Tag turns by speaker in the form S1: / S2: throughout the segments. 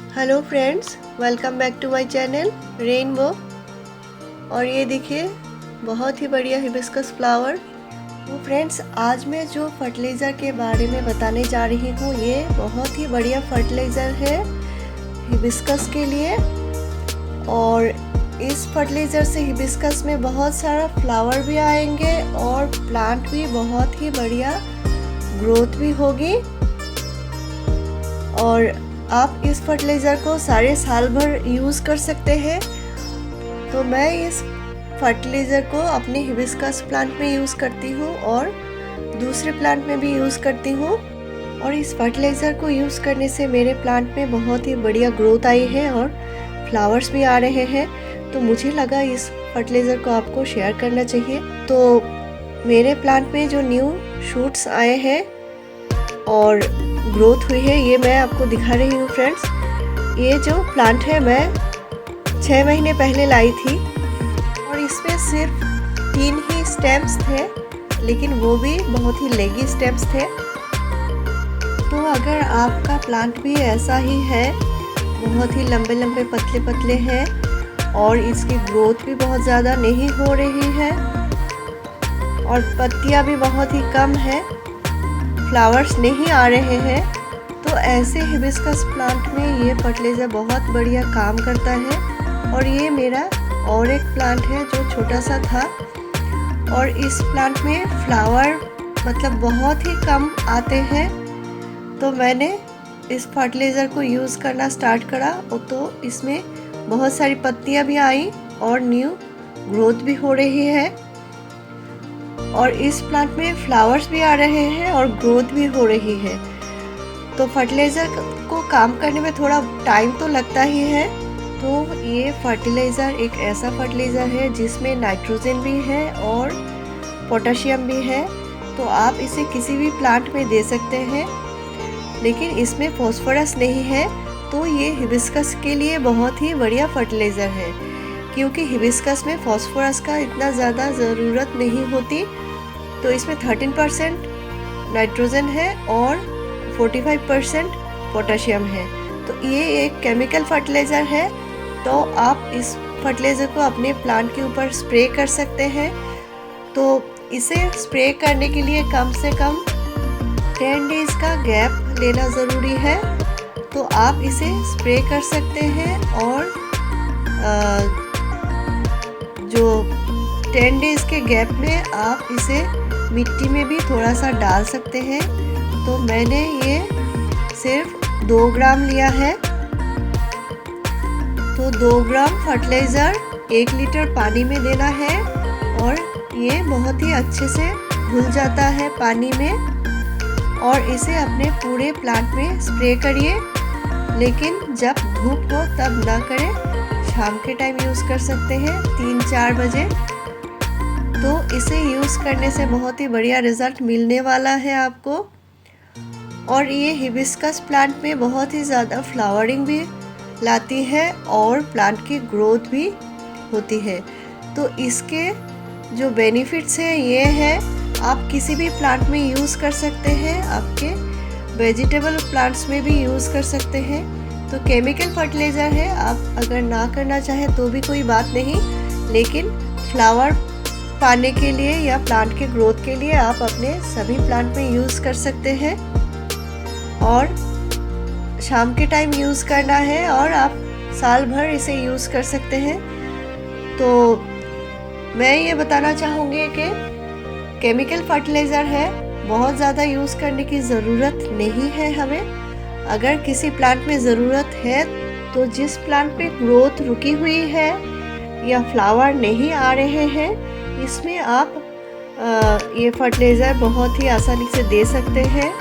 S1: Hello friends, welcome back to my channel rainbow. और ये देखिए बहुत ही बढ़िया हिबिस्कस फ्लावर। तो फ्रेंड्स, आज मैं जो फर्टिलाइज़र के बारे में बताने जा रही हूँ, ये बहुत ही बढ़िया फर्टिलाइज़र है हिबिस्कस के लिए। और इस फर्टिलाइज़र से हिबिस्कस में बहुत सारा फ्लावर भी आएंगे और प्लांट भी बहुत ही बढ़िया ग्रोथ भी होगी। और आप इस फर्टिलाइज़र को सारे साल भर यूज़ कर सकते हैं। तो मैं इस फर्टिलाइज़र को अपने हिबिस्कस प्लांट में यूज़ करती हूँ और दूसरे प्लांट में भी यूज़ करती हूँ। और इस फर्टिलाइज़र को यूज़ करने से मेरे प्लांट में बहुत ही बढ़िया ग्रोथ आई है और फ्लावर्स भी आ रहे हैं। तो मुझे लगा इस फर्टिलाइज़र को आपको शेयर करना चाहिए। तो मेरे प्लांट में जो न्यू शूट्स आए हैं और ग्रोथ हुई है, ये मैं आपको दिखा रही हूँ फ्रेंड्स। ये जो प्लांट है मैं 6 महीने पहले लाई थी और इसमें सिर्फ 3 ही स्टेम्स थे, लेकिन वो भी बहुत ही लेगी स्टेम्स थे। तो अगर आपका प्लांट भी ऐसा ही है, बहुत ही लंबे लंबे पतले पतले हैं और इसकी ग्रोथ भी बहुत ज़्यादा नहीं हो रही है और पत्तियाँ भी बहुत ही कम है, फ्लावर्स नहीं आ रहे हैं, तो ऐसे हिबिस्कस प्लांट में ये फर्टिलाइज़र बहुत बढ़िया काम करता है। और ये मेरा और एक प्लांट है जो छोटा सा था और इस प्लांट में फ्लावर मतलब बहुत ही कम आते हैं। तो मैंने इस फर्टिलाइज़र को यूज़ करना स्टार्ट करा तो इसमें बहुत सारी पत्तियां भी आई और न्यू ग्रोथ भी हो रही है और इस प्लांट में फ्लावर्स भी आ रहे हैं और ग्रोथ भी हो रही है। तो फर्टिलाइज़र को काम करने में थोड़ा टाइम तो लगता ही है। तो ये फर्टिलाइज़र एक ऐसा फर्टिलाइज़र है जिसमें नाइट्रोजन भी है और पोटेशियम भी है। तो आप इसे किसी भी प्लांट में दे सकते हैं, लेकिन इसमें फॉस्फोरस नहीं है। तो ये हिबिस्कस के लिए बहुत ही बढ़िया फर्टिलाइज़र है, क्योंकि हिबिस्कस में फॉस्फोरस का इतना ज़्यादा ज़रूरत नहीं होती। तो इसमें 13% नाइट्रोजन है और 45% पोटेशियम है। तो ये एक केमिकल फर्टिलाइज़र है। तो आप इस फर्टिलाइज़र को अपने प्लांट के ऊपर स्प्रे कर सकते हैं। तो इसे स्प्रे करने के लिए कम से कम 10 डेज़ का गैप लेना ज़रूरी है। तो आप इसे स्प्रे कर सकते हैं और जो 10 डेज़ के गैप में आप इसे मिट्टी में भी थोड़ा सा डाल सकते हैं। तो मैंने ये सिर्फ 2 ग्राम लिया है। तो 2 ग्राम फर्टिलाइज़र 1 लीटर पानी में देना है और ये बहुत ही अच्छे से घुल जाता है पानी में। और इसे अपने पूरे प्लांट में स्प्रे करिए, लेकिन जब धूप हो तब ना करें, शाम के टाइम यूज़ कर सकते हैं 3-4 बजे। तो इसे यूज़ करने से बहुत ही बढ़िया रिज़ल्ट मिलने वाला है आपको। और ये हिबिस्कस प्लांट में बहुत ही ज़्यादा फ्लावरिंग भी लाती है और प्लांट की ग्रोथ भी होती है। तो इसके जो बेनिफिट्स हैं ये है, आप किसी भी प्लांट में यूज़ कर सकते हैं, आपके वेजिटेबल प्लांट्स में भी यूज़ कर सकते हैं। तो केमिकल फर्टिलाइज़र है, आप अगर ना करना चाहें तो भी कोई बात नहीं, लेकिन फ्लावर पाने के लिए या प्लांट के ग्रोथ के लिए आप अपने सभी प्लांट में यूज़ कर सकते हैं। और शाम के टाइम यूज़ करना है और आप साल भर इसे यूज़ कर सकते हैं। तो मैं ये बताना चाहूँगी कि केमिकल फर्टिलाइज़र है, बहुत ज़्यादा यूज़ करने की ज़रूरत नहीं है हमें। अगर किसी प्लांट में ज़रूरत है तो जिस प्लांट पे ग्रोथ रुकी हुई है या फ्लावर नहीं आ रहे हैं, इसमें आप ये फर्टिलाइज़र बहुत ही आसानी से दे सकते हैं।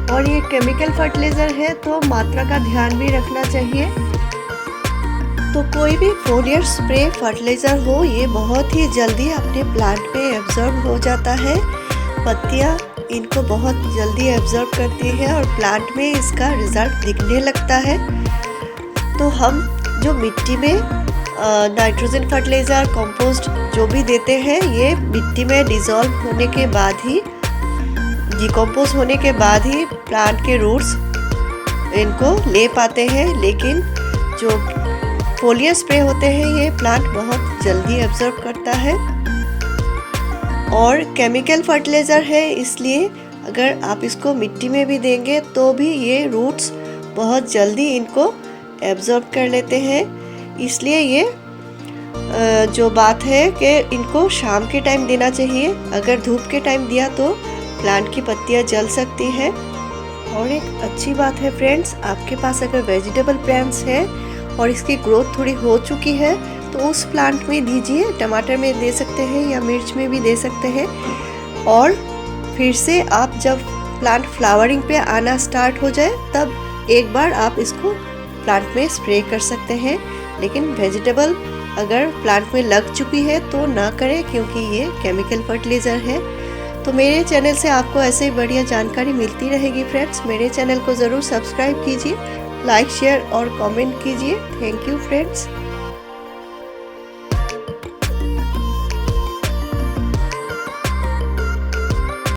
S1: और ये केमिकल फर्टिलाइज़र है तो मात्रा का ध्यान भी रखना चाहिए। तो कोई भी फोलियर स्प्रे फर्टिलाइज़र हो, ये बहुत ही जल्दी अपने प्लांट पे एब्जॉर्ब हो जाता है। पत्तियाँ इनको बहुत जल्दी एब्जॉर्ब करती है और प्लांट में इसका रिज़ल्ट दिखने लगता है। तो हम जो मिट्टी में नाइट्रोजन फर्टिलाइज़र, कंपोस्ट जो भी देते हैं, ये मिट्टी में डिज़ोल्व होने के बाद ही, डिकम्पोज होने के बाद ही प्लांट के रूट्स इनको ले पाते हैं, लेकिन जो फोलियर स्प्रे होते हैं ये प्लांट बहुत जल्दी एब्जॉर्ब करता है। और केमिकल फर्टिलाइज़र है, इसलिए अगर आप इसको मिट्टी में भी देंगे तो भी ये रूट्स बहुत जल्दी इनको एब्जॉर्ब कर लेते हैं। इसलिए ये जो बात है कि इनको शाम के टाइम देना चाहिए। अगर धूप के टाइम दिया तो प्लांट की पत्तियां जल सकती है। और एक अच्छी बात है फ्रेंड्स, आपके पास अगर वेजिटेबल प्लांट्स है और इसकी ग्रोथ थोड़ी हो चुकी है तो उस प्लांट में दीजिए, टमाटर में दे सकते हैं या मिर्च में भी दे सकते हैं। और फिर से आप जब प्लांट फ्लावरिंग पे आना स्टार्ट हो जाए तब एक बार आप इसको प्लांट में स्प्रे कर सकते हैं। लेकिन वेजिटेबल अगर प्लांट में लग चुकी है तो ना करें, क्योंकि ये केमिकल फर्टिलाइज़र है। तो मेरे चैनल से आपको ऐसे ही बढ़िया जानकारी मिलती रहेगी फ्रेंड्स। मेरे चैनल को ज़रूर सब्सक्राइब कीजिए, लाइक शेयर और कमेंट कीजिए। Thank you friends.